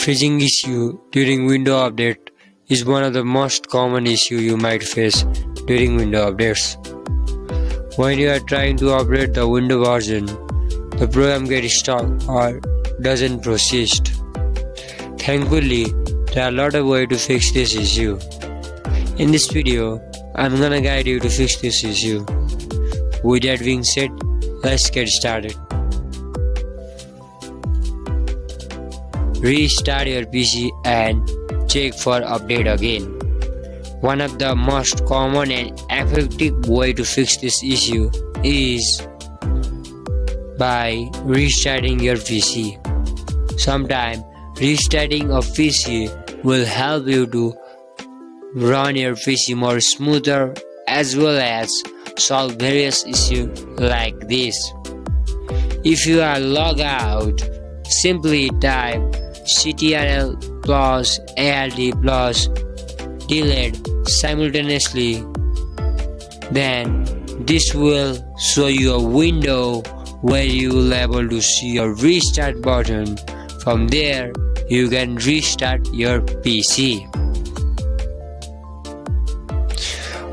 Freezing issue during window update is one of the most common issues you might face during window updates. When you are trying to update the window version, the program gets stuck or doesn't proceed. Thankfully, there are a lot of ways to fix this issue. In this video, I'm gonna guide you to fix this issue. With that being said, let's get started. Restart your PC and check for update again. One of the most common and effective way to fix this issue is by restarting your PC. Sometimes restarting a PC will help you to run your PC more smoother as well as solve various issues like this. If you are logged out, simply type ctrl plus alt plus delete simultaneously. Then this will show you a window where you will be able to see a restart button. From there, you can restart your PC.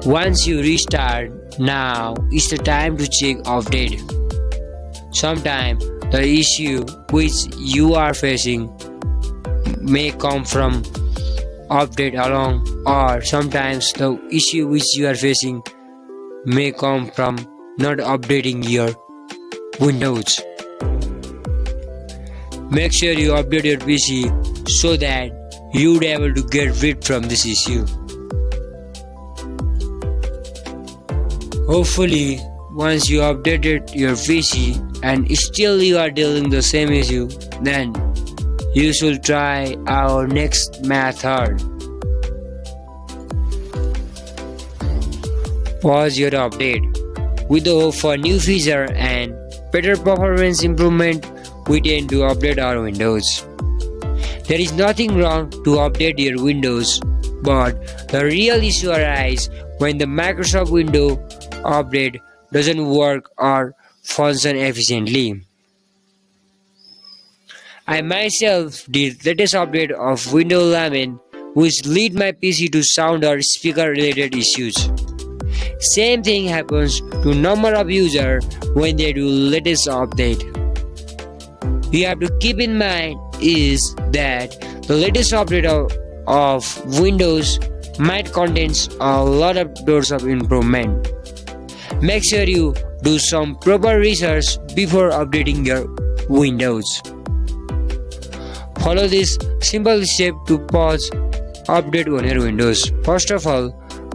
Once you restart, now is the time to check update. Sometimes the issue which you are facing may come from update alone, or sometimes the issue which you are facing may come from not updating your Windows. Make sure you update your PC so that you will be able to get rid from this issue. Hopefully, once you updated your PC and still you are dealing the same issue, then you should try our next method. Pause your update. With the hope for new feature and better performance improvement, we tend to update our Windows. There is nothing wrong to update your Windows, but the real issue arises when the Microsoft Windows update doesn't work or function efficiently. I myself did latest update of Windows 11, which lead my PC to sound or speaker related issues. Same thing happens to number of users when they do latest update. You have to keep in mind is that the latest update of Windows might contain a lot of doors of improvement. Make sure you do some proper research before updating your Windows. Follow this simple step to pause update on your Windows. First of all,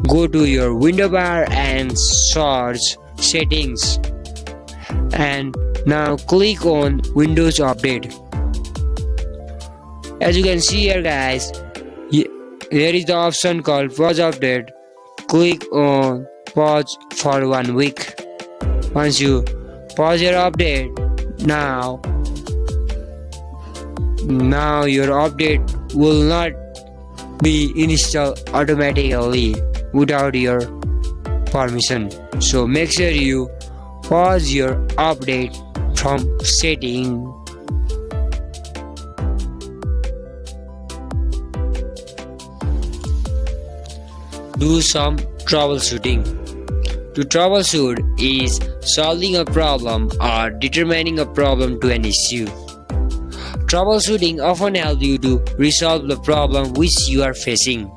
go to your window bar and search settings. And now click on Windows Update. As you can see here guys, there is the option called Pause Update. Click on Pause for 1 week. Once you pause your update, now your update will not be installed automatically without your permission. So make sure you pause your update from setting. Do some troubleshooting. To troubleshoot is solving a problem or determining a problem to an issue. Troubleshooting often helps you to resolve the problem which you are facing.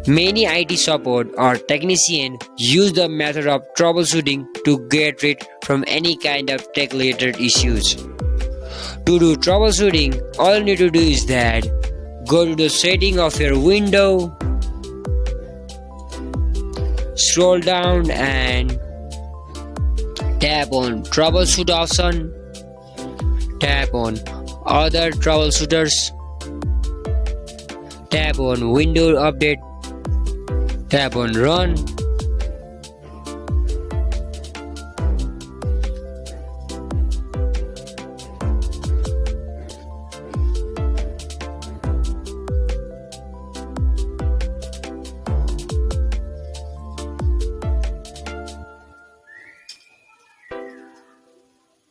Many IT support or technicians use the method of troubleshooting to get rid from any kind of tech-related issues. To do troubleshooting, all you need to do is that go to the setting of your window, scroll down and tap on troubleshoot option, tap on other troubleshooters, tap on window update, tap on run.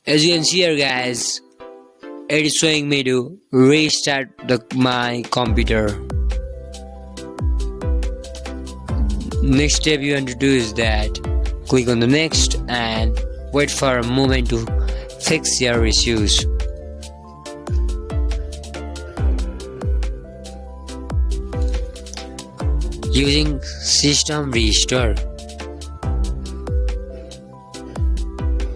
As you can see here guys, it is showing me to restart my computer. Next step you want to do is that click on the next and wait for a moment to fix your issues. Using system restore.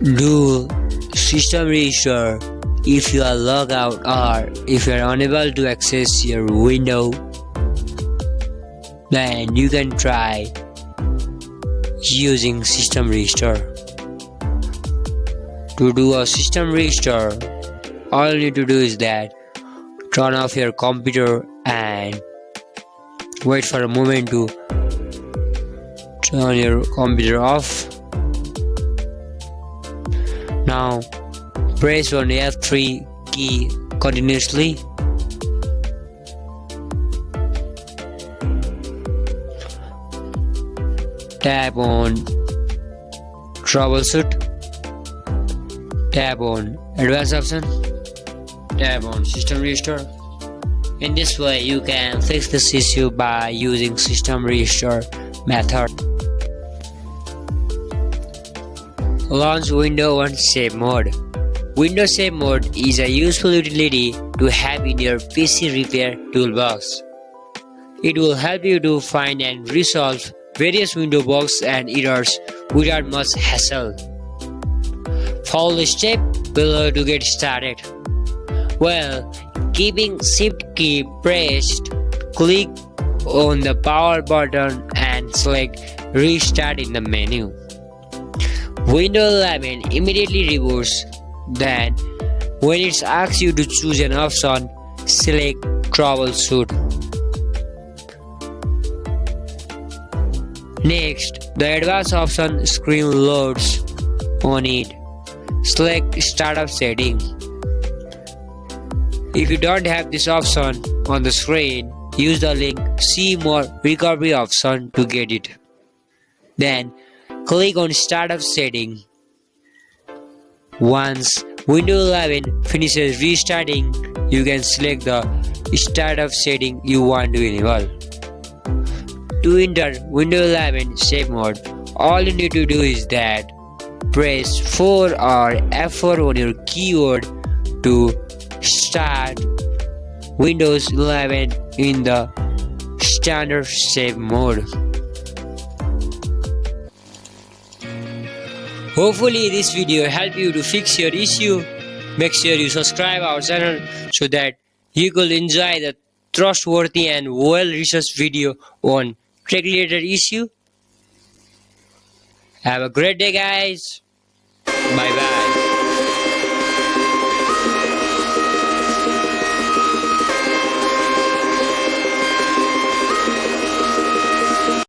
Do system restore if you are logged out or if you are unable to access your window. Then you can try using system restore. To do a system restore, all you need to do is that turn off your computer and wait for a moment to turn your computer off. Now press on the F3 key continuously. Tap on troubleshoot. Tap on advanced option. Tap on system restore. In this way you can fix this issue by using system restore method. Launch Windows on Save Mode. Windows Save Mode is a useful utility to have in your PC repair toolbox. It will help you to find and resolve various window bugs and errors without much hassle. Follow the step below to get started. Well, keeping Shift key pressed, click on the power button and select Restart in the menu. Windows 11 immediately reboots. Then, when it asks you to choose an option, select Troubleshoot. Next, the advanced option screen loads. On it, select Startup Setting. If you don't have this option on the screen, use the link See More Recovery option to get it. Then, click on Startup Setting. Once Windows 11 finishes restarting, you can select the startup setting you want to enable. To enter Windows 11 Save Mode, all you need to do is that press 4 or F4 on your keyboard to start Windows 11 in the standard save mode. Hopefully this video helped you to fix your issue. Make sure you subscribe our channel so that you could enjoy the trustworthy and well-researched video on tech-related issue. Have a great day, guys. Bye bye.